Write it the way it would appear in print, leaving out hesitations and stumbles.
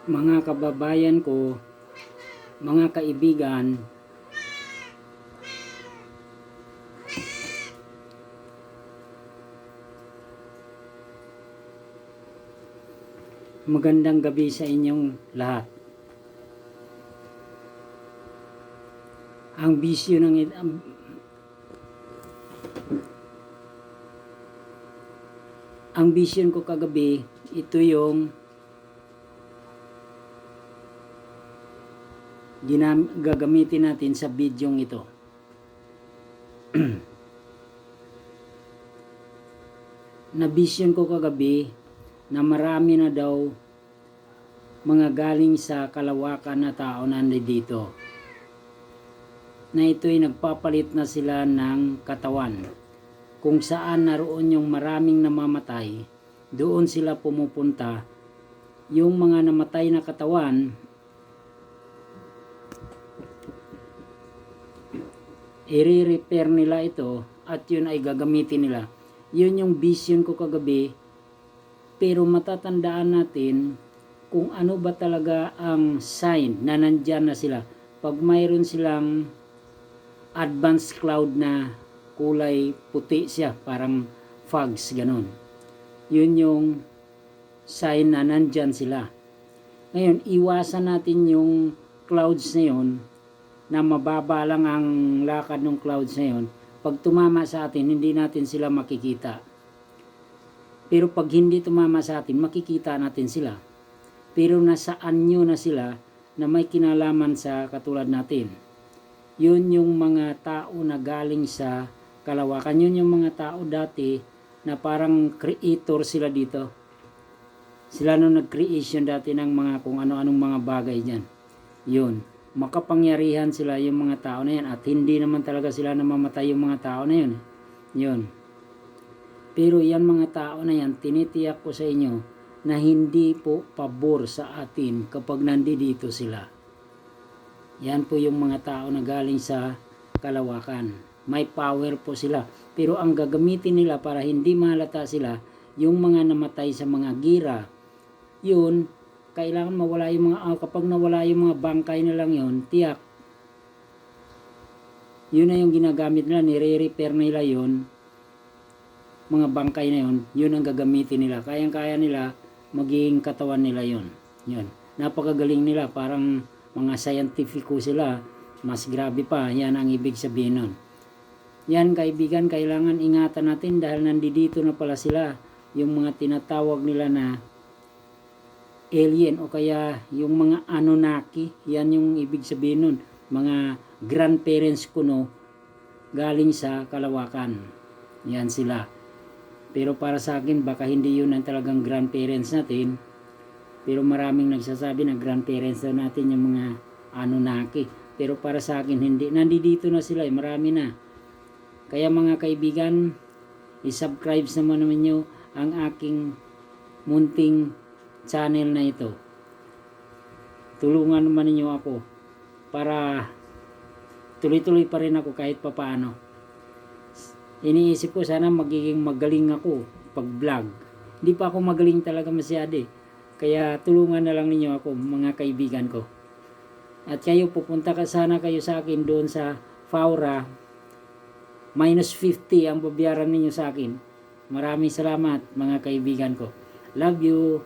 Mga kababayan ko, mga kaibigan, magandang gabi sa inyong lahat. Ang bisyo ng ang vision ko kagabi, ito yung gagamitin natin sa bidyong ito. Na vision ko kagabi na marami na daw mga galing sa kalawakan na tao na nandito. Na ito'y nagpapalit na sila ng katawan. Kung saan naroon yung maraming namamatay, doon sila pumupunta. Yung mga namatay na katawan, i-repair nila ito at yun ay gagamitin nila. Yun yung vision ko kagabi. Pero matatandaan natin kung ano ba talaga ang sign na nandyan na sila. Pag mayroon silang advanced cloud na kulay puti siya, parang fogs, ganun. Yun yung sign na nandyan sila. Ngayon, iwasan natin yung clouds na yun, na mababa lang ang lakad ng clouds na yun. Pag tumama sa atin, hindi natin sila makikita. Pero pag hindi tumama sa atin, makikita natin sila. Pero nasa anyo na sila na may kinalaman sa katulad natin. Yun yung mga tao na galing sa kalawakan. Yun yung mga tao dati na parang creator sila dito. Sila nung nag-creation dati ng mga kung ano-anong mga bagay dyan. Yun. Makapangyarihan sila yung mga tao na yan. At hindi naman talaga sila namamatay yung mga tao na yun. Yun. Pero yan mga tao na yan, tinitiyak ko sa inyo na hindi po pabor sa atin kapag nandito sila. Yan po yung mga tao na galing sa kalawakan. May power po sila. Pero ang gagamitin nila para hindi mahalata sila, yung mga namatay sa mga gira, yun, kailangan mawala yung mga, kapag nawala yung mga bangkay na lang yun, tiyak. Yun na yung ginagamit nila, nire-repair nila yun, mga bangkay na yun, yun ang gagamitin nila. Kayang-kaya nila, magiging katawan nila yun. Yun. Napakagaling nila, parang mga scientifico sila, mas grabe pa, yan ang ibig sabihin nun. Yan kaibigan, kailangan ingatan natin dahil nandito na pala sila, yung mga tinatawag nila na alien o kaya yung mga Anunnaki, yan yung ibig sabihin nun, mga grandparents ko no, galing sa kalawakan. Yan sila. Pero para sa akin, baka hindi yun ang talagang grandparents natin. Pero maraming nagsasabi na grandparents daw natin yung mga Anunnaki. Pero para sa akin, hindi. Nandito na sila, marami na. Kaya mga kaibigan, i-subscribe naman nyo ang aking munting channel na ito. Tulungan naman ninyo ako para tuloy-tuloy pa rin ako kahit papaano. Iniisip ko sana magiging magaling ako pag vlog. Hindi pa ako magaling talaga masyado. Kaya tulungan na lang ninyo ako mga kaibigan ko. At kayo pupunta ka sana kayo sa akin doon sa Faura. -50 ang babayaran ninyo sa akin. Maraming salamat mga kaibigan ko. Love you.